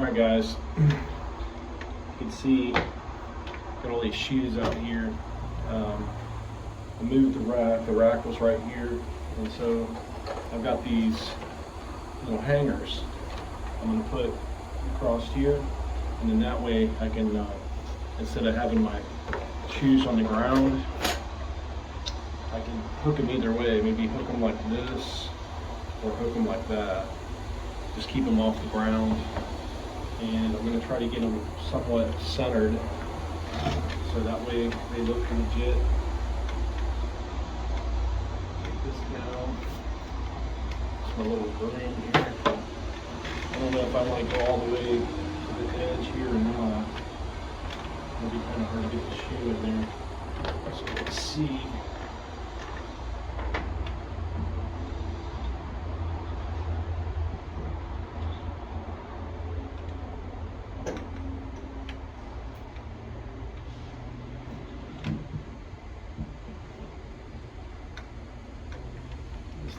Alright guys, you can see got all these shoes out here. I moved the rack was right here, and so I've got these little hangers I'm going to put across here, and then that way I can, instead of having my shoes on the ground, I can hook them either way. Maybe hook them like this or hook them like that. Just keep them off the ground, and I'm going to try to get them somewhat centered so that way they look legit. Take this down. It's my little broom here. I don't know if I want to go all the way to the edge here or not. It'll be kind of hard to get the shoe in there. So let's see.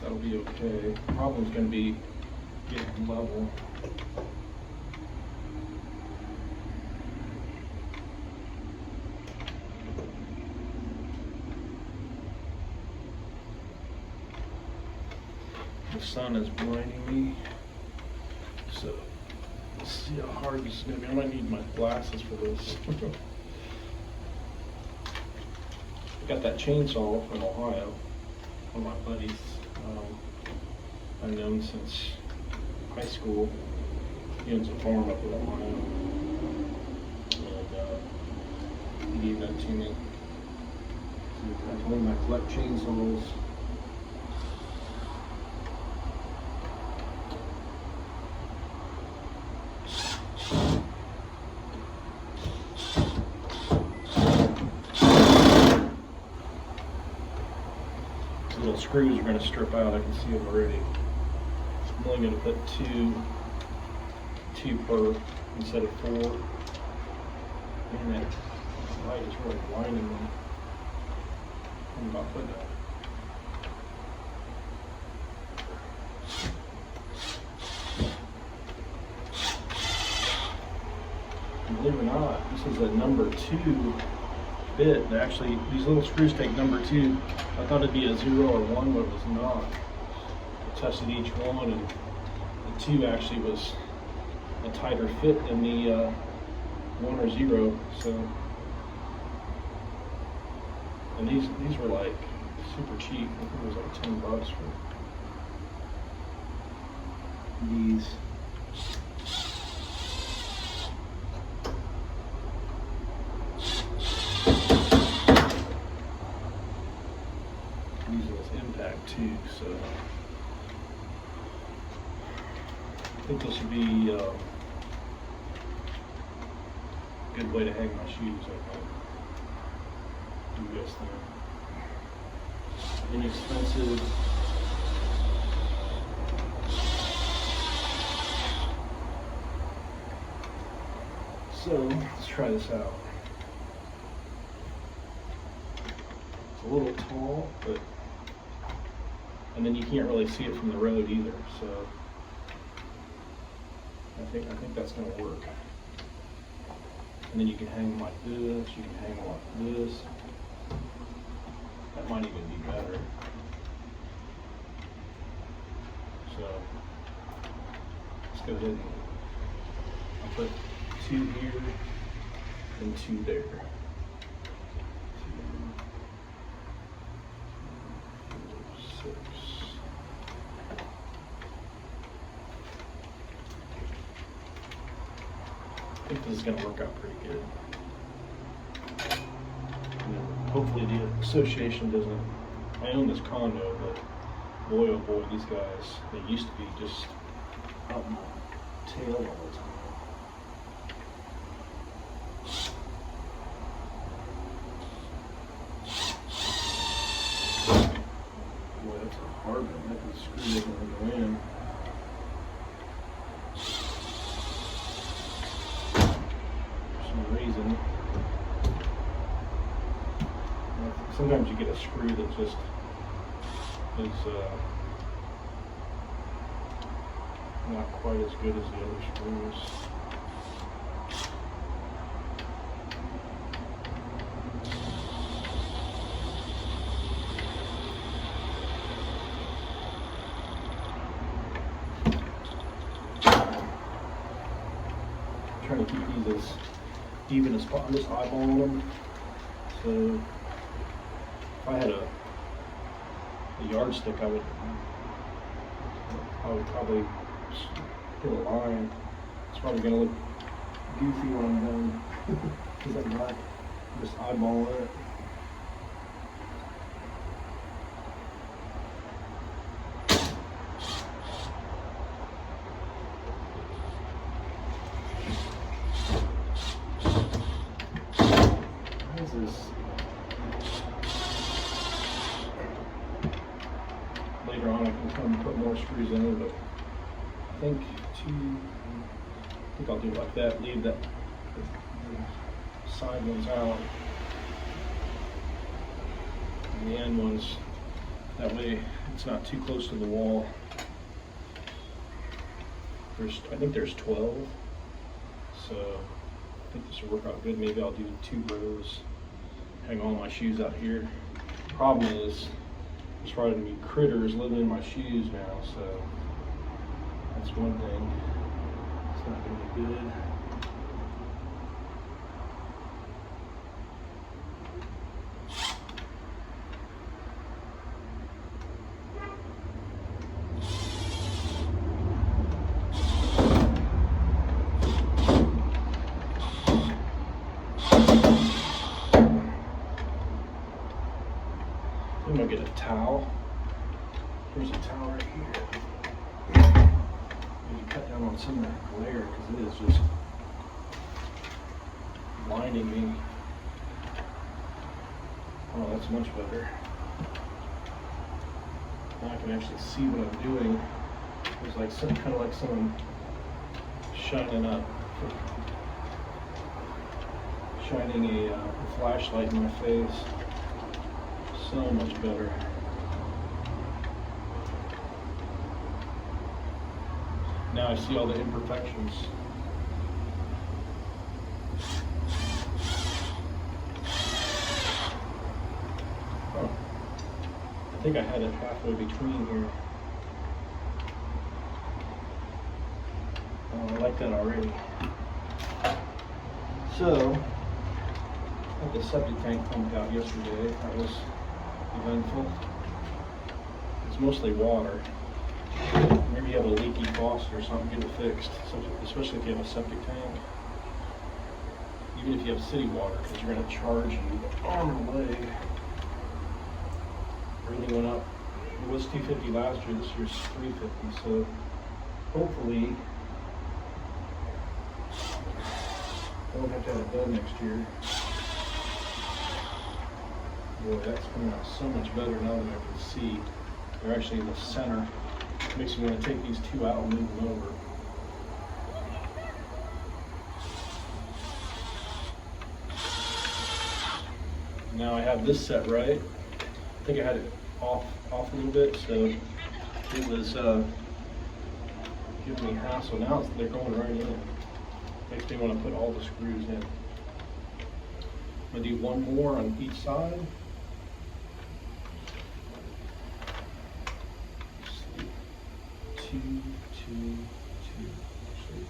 That'll be okay. The problem's going to be getting level. The sun is blinding me, so let's see how hard this is going to be. I might need my glasses for this. I got that chainsaw from Ohio, one of my buddies. I've known since high school. He owns a farm up in Ohio, and he gave that to me. I told him I collect chainsaws. Little screws are going to strip out. I can see them already. I'm only going to put two per instead of 4. And that light is really blinding me. I'm about to put that. Believe it or not, this is a number 2 bit. Actually, these little screws take number 2. I thought it'd be a 0 or 1, but it was not. I tested each one, and the 2 actually was a tighter fit than the 1 or 0. So, and these were like super cheap. I think it was like $10 for these. Using this impact too, so I think this would be a good way to hang my shoes. I think. What do you guys think? Inexpensive. So let's try this out. It's a little tall, but and then you can't really see it from the road either, so I think that's going to work. And then you can hang them like this, you can hang them like this. That might even be better. So let's go ahead and I'll put 2 here and 2 there. I think this is going to work out pretty good. And hopefully the association doesn't. I own this condo, but boy oh boy, these guys, they used to be just out my tail all the time. Boy, that's a hard one. That screw doesn't go in. Reason. Sometimes you get a screw that just is not quite as good as the other screws. trying to keep these as even as possible. I'm just eyeballing them. So if I had a yardstick, I would probably hit a line. It's probably gonna look goofy when I'm done because I'm not just eyeballing it. Later on I can come and put more screws in it, but I think I'll do it like that, leave the side ones out and the end ones, that way it's not too close to the wall. I think there's 12, so I think this will work out good. Maybe I'll do 2 rows, hang all my shoes out here. Problem is, there's probably gonna be critters living in my shoes now, so that's one thing. It's not gonna be good. I'm gonna get a towel. Here's a towel right here. Maybe cut down on some of that glare because it is just blinding me. Oh, that's much better. Now I can actually see what I'm doing. It's like kind of like someone shining a flashlight in my face. So much better. Now I see all the imperfections. Oh, I think I had it halfway between here. Oh, I like that already. So, I had the septic tank pumped out yesterday. That was eventful. It's mostly water. Maybe you have a leaky faucet or something, get it fixed. So, especially if you have a septic tank. Even if you have city water, because you're going to charge you arm and leg. Everything went up. It was $250 last year. This year's $350. So hopefully I won't have to have it done next year. Boy, that's coming out so much better now that I can see. They're actually in the center. Makes me want to take these 2 out and move them over. Now I have this set right. I think I had it off a little bit, so it was giving me hassle. Now they're going right in. Makes me want to put all the screws in. I'm going to do 1 more on each side. Two. Actually,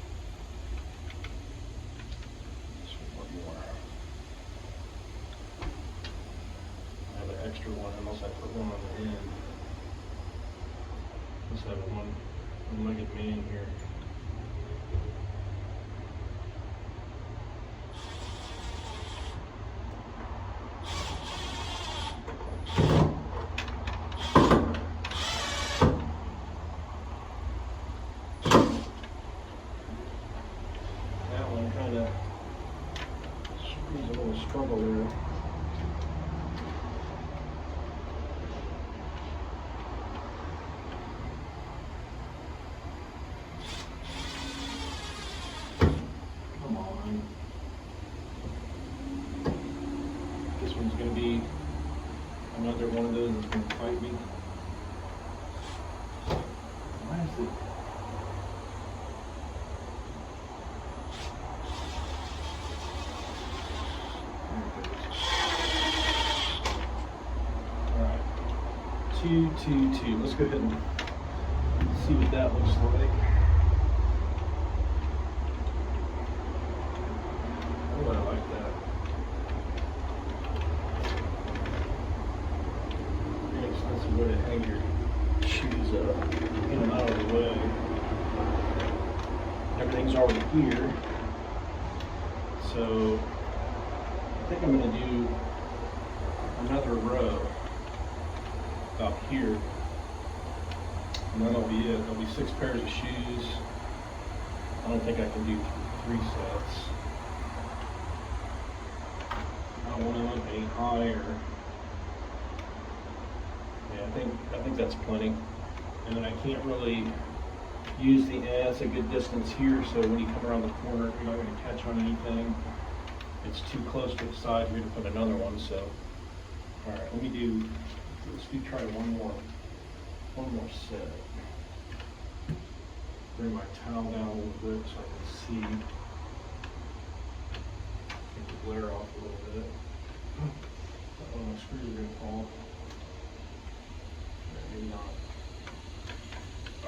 just 1 more. I have an extra one unless I put one on the end. Let's have a one-legged man here. Struggle there. Come on. This one's going to be another one of those that's going to fight me. Why is it? Two. Let's go ahead and see what that looks like. everything's already here. So I think I'm going to do another row about here, and then that'll be it. There'll be 6 pairs of shoes. I don't think I can do 3 sets. I don't want to look any higher. Yeah, I think that's plenty. And then I can't really use the it's a good distance here, so when you come around the corner, you're not going to catch on anything. It's too close to the side here to put another one. So, all right, let's try one more set. Bring my towel down a little bit so I can see. Take the glare off a little bit. Oh, my screws are going to fall. Maybe not.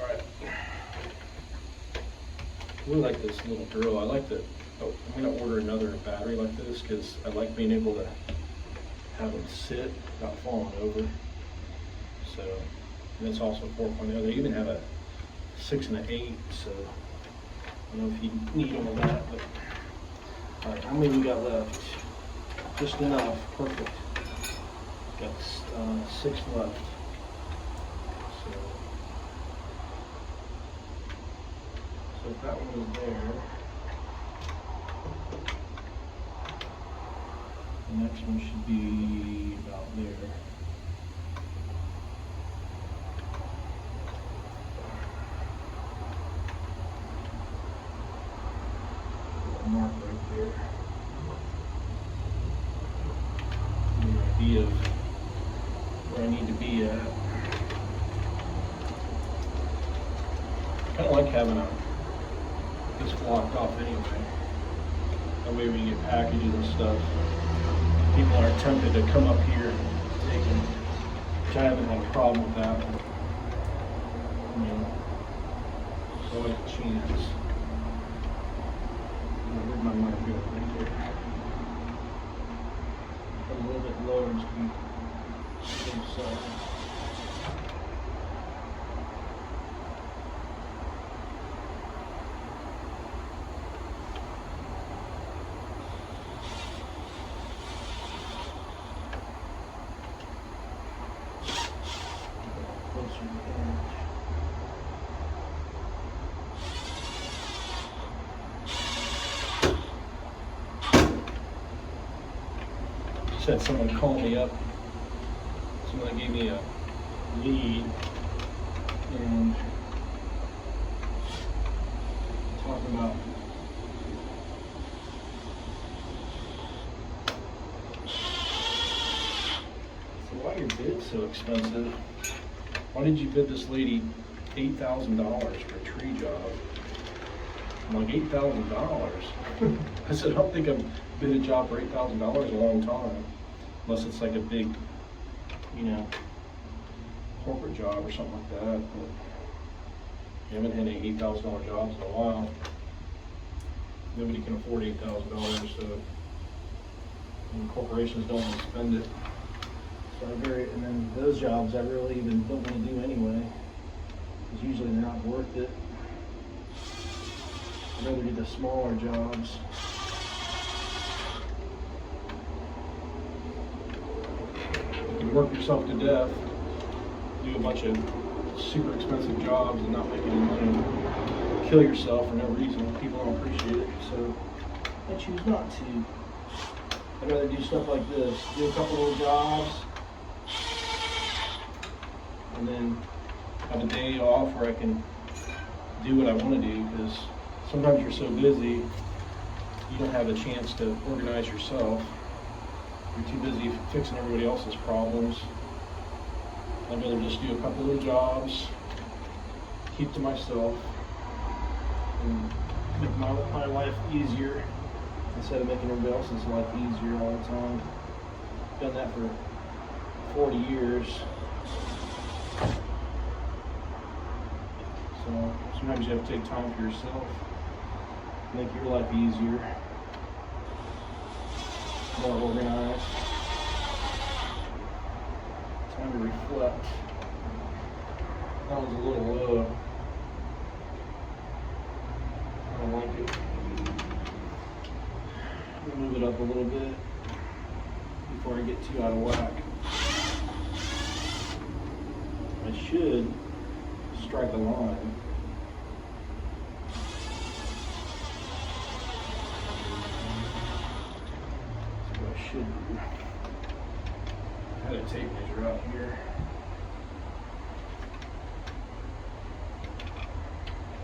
All right. I really like this little drill. I like the. Oh, I'm going to order another battery like this because I like being able to have them sit without falling over. So, and it's also 4.0. They even have a 6 and an 8. So I don't know if you need all that, but all right. How many we got left? Just enough. Perfect. Got 6 left. So if that one was there, the next one should be about there. A mark right there. Give me an idea of where I need to be at. Kind of like having this blocked off anyway. That way when you get packages and stuff, people are tempted to come up here and take them, which I haven't had a problem with that. But, I mean, it's always a chance. Where'd my mic go? Right there. Put a little bit lower just to be safe side. Just had someone call me up. Someone that gave me a lead and talking about why are your bids so expensive? Why did you bid this lady $8,000 for a tree job? I'm like, $8,000? I said, I don't think I've bid a job for $8,000 in a long time. Unless it's like a big, you know, corporate job or something like that. But I haven't had any $8,000 jobs in a while. Nobody can afford $8,000, so and corporations don't want to spend it. So and then those jobs I really even don't want to do anyway, because usually they're not worth it. I'd rather do the smaller jobs. You can work yourself to death, do a bunch of super expensive jobs and not make any money. Kill yourself for no reason. People don't appreciate it, so I choose not to. I'd rather do stuff like this. Do a couple little jobs, and then have a day off where I can do what I want to do, because sometimes you're so busy, you don't have a chance to organize yourself. You're too busy fixing everybody else's problems. I'd rather just do a couple of jobs, keep to myself, and make my life easier instead of making everybody else's life easier all the time. Done that for 40 years. So sometimes you have to take time for yourself, make your life easier, more organized. Time to reflect. That was a little low. I don't know like it. Move it up a little bit before I get too out of whack. I should strike a line. That's what I should do. I had a tape measure out here.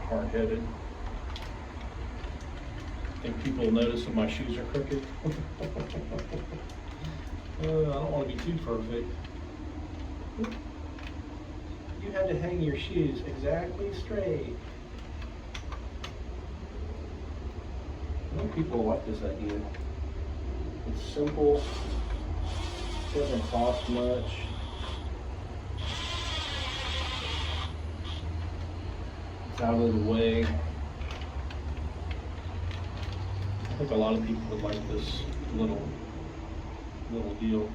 Hard-headed. I think people will notice that my shoes are crooked. I don't want to be too perfect. You had to hang your shoes exactly straight. I think people like this idea. It's simple, doesn't cost much. It's out of the way. I think a lot of people would like this little deal.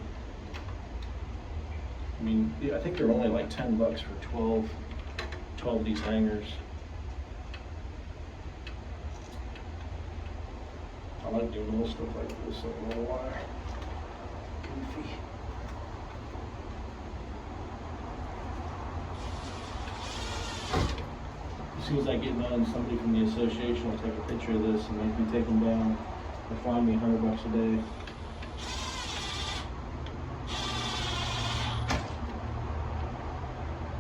I mean, yeah, I think they're only like $10 for 12 of these hangers. I like doing little stuff like this, so I don't know why. Goofy. As soon as I get done, somebody from the association will take a picture of this and make me take them down. They'll find me $100 a day.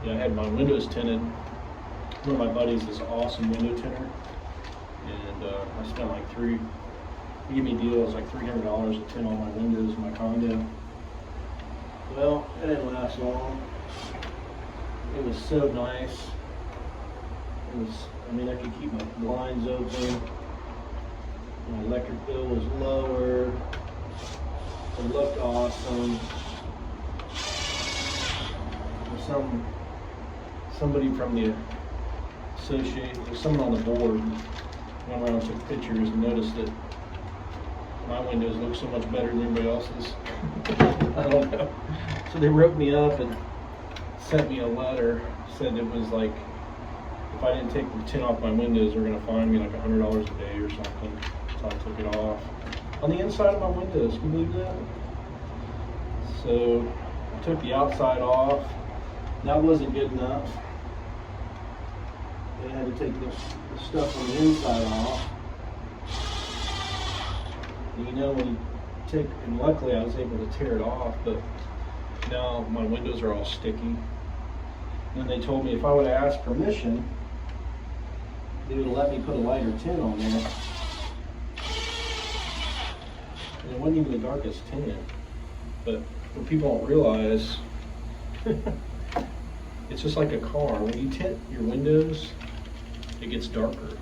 Yeah, I had my windows tinted. One of my buddies is an awesome window tinter, and I spent like he gave me a deal. It was like $300 to tint all my windows in my condo. Well, it didn't last long. It was so nice. I mean, I could keep my blinds open. My electric bill was lower. It looked awesome. Somebody from the association, or someone on the board, went around and took pictures and noticed that my windows look so much better than anybody else's. I don't know. So they wrote me up and sent me a letter. Said it was like, if I didn't take the tint off my windows, they're going to fine me like $100 a day or something. So I took it off. On the inside of my windows, can you believe that? So I took the outside off. That wasn't good enough. Then I had to take the stuff on the inside off. And you know, when you take, and luckily I was able to tear it off, but now my windows are all sticky. And then they told me if I would have asked permission, they would have let me put a lighter tint on there. And it wasn't even the darkest tint. But what people don't realize, it's just like a car. When you tint your windows, it gets darker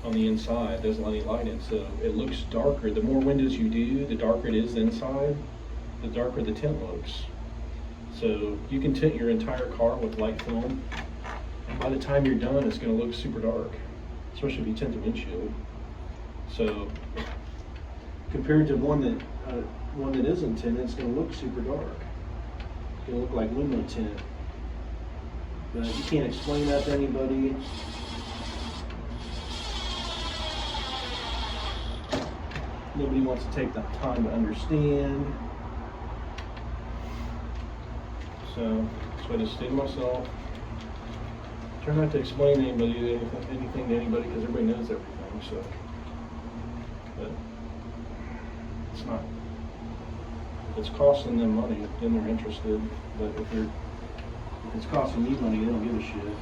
on the inside. It doesn't let any light in, so it looks darker. The more windows you do, the darker it is inside, the darker the tint looks. So you can tint your entire car with light film, and by the time you're done, it's going to look super dark, especially if you tint the windshield. So compared to one that isn't tinted, it's going to look super dark. It's going to look like limo tint. But you can't explain that to anybody. Nobody wants to take the time to understand. So I just stay to myself. Try not to explain to anybody anything to anybody, because everybody knows everything. So, but it's not. If it's costing them money, then they're interested. But if it's costing me money, they don't give a shit.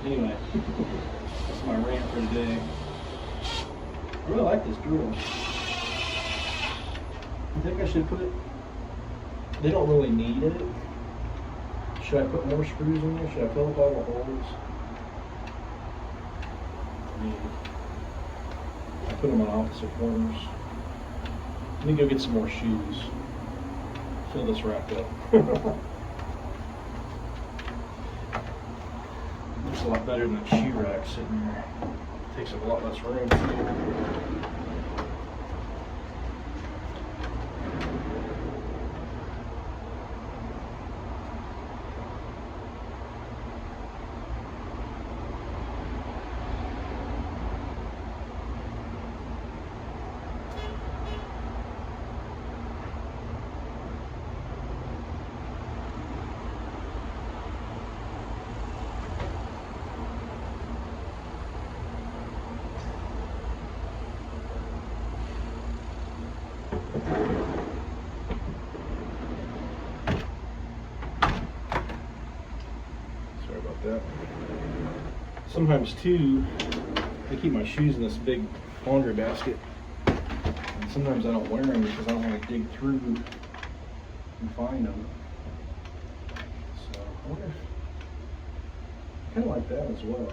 Anyway, that's my rant for today. I really like this drill. I think I should put it. They don't really need it. Should I put more screws in there? Should I fill up all the holes? I mean, I put them on opposite corners. Let me go get some more shoes. Fill this rack up. Looks a lot better than a shoe rack sitting there. Takes up a lot less room too. sometimes too, I keep my shoes in this big laundry basket. And sometimes I don't wear them because I don't want to dig through and find them. So I wonder if, kind of like that as well.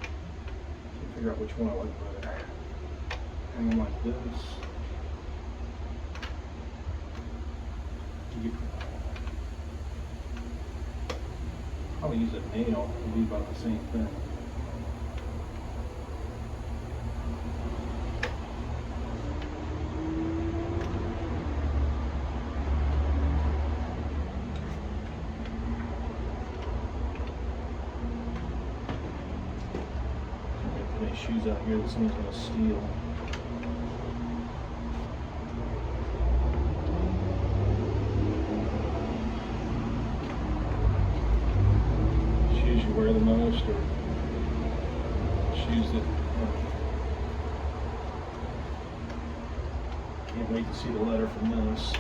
Can't figure out which one I like better. Hang them like this. Probably use a nail to do about the same thing. Put any shoes out here that someone's going to steal. Wear the most, or shoes that can't wait to see the letter from this.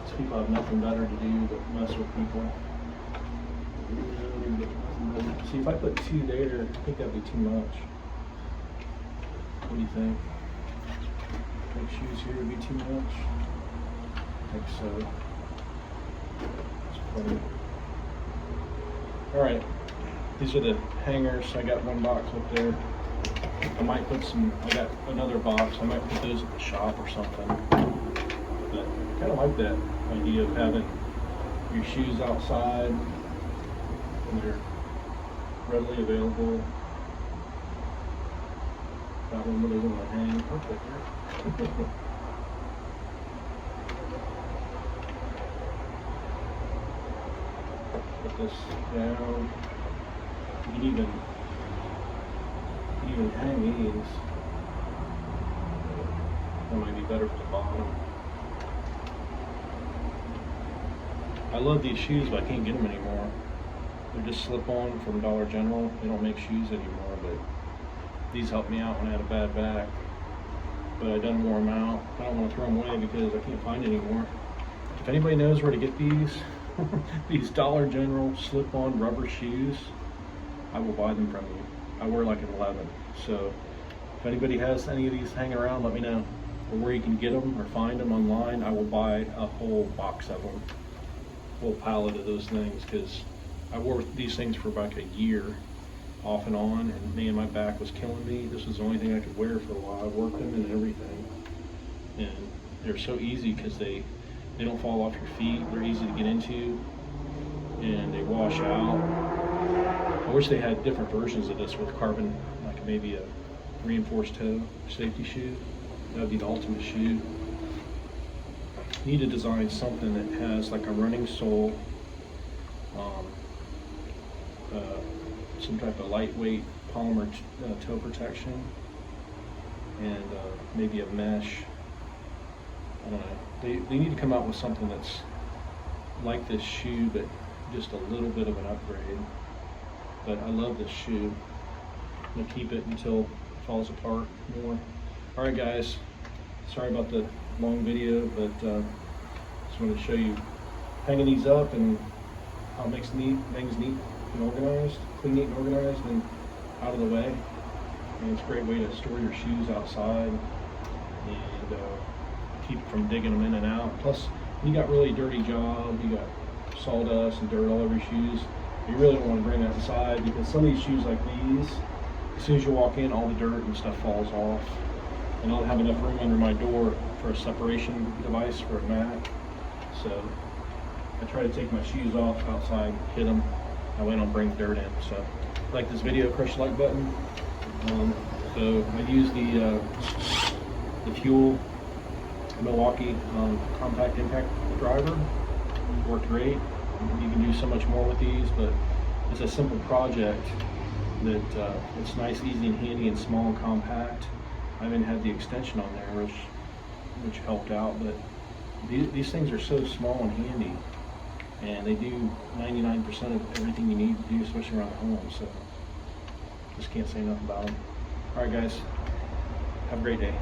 These people have nothing better to do but mess with people. See, if I put 2 there, I think that'd be too much. What do you think? Think shoes here would be too much? I think so. It's plenty. Alright, these are the hangers. I got 1 box up there. I might put some, I got another box. I might put those at the shop or something. But I kind of like that idea of having your shoes outside and they're readily available. Got one where they want to hang. Perfect. Put this down. You can even hang these. That might be better for the bottom. I love these shoes, but I can't get them anymore. They're just slip-on from Dollar General. They don't make shoes anymore, but these helped me out when I had a bad back. But I done wore them out. I don't want to throw them away because I can't find any more. If anybody knows where to get these, these Dollar General slip-on rubber shoes, I will buy them from you. I wear like an 11, so if anybody has any of these hanging around, let me know. Or where you can get them or find them online. I will buy a whole box of them, a whole pallet of those things, because I wore these things for like a year off and on, and man, my back was killing me. This was the only thing I could wear for a while. I worked them and everything, and they're so easy because they don't fall off your feet. They're easy to get into, and they wash out. I wish they had different versions of this with carbon, like maybe a reinforced toe safety shoe. That would be the ultimate shoe. You need to design something that has like a running sole, some type of lightweight polymer toe protection, and maybe a mesh. I don't know. They need to come out with something that's like this shoe, but just a little bit of an upgrade. But I love this shoe. I'm gonna keep it until it falls apart more. All right, guys. Sorry about the long video, but just wanted to show you hanging these up and how it makes things neat and organized, clean, neat, and organized, and out of the way. And it's a great way to store your shoes outside and keep from digging them in and out. Plus, when you got really dirty job, you got sawdust and dirt all over your shoes, you really don't want to bring that inside, because some of these shoes like these, as soon as you walk in, all the dirt and stuff falls off. And I don't have enough room under my door for a separation device for a mat. So I try to take my shoes off outside, hit them. That way I don't bring dirt in. So if you like this video, crush the like button. So I use the Fuel Milwaukee compact impact driver. Worked great. You can do so much more with these, but it's a simple project that it's nice, easy, and handy, and small and compact. I even had the extension on there, which helped out. But these things are so small and handy, and they do 99% of everything you need to do, especially around the home. So just can't say enough about them. All right, guys, have a great day.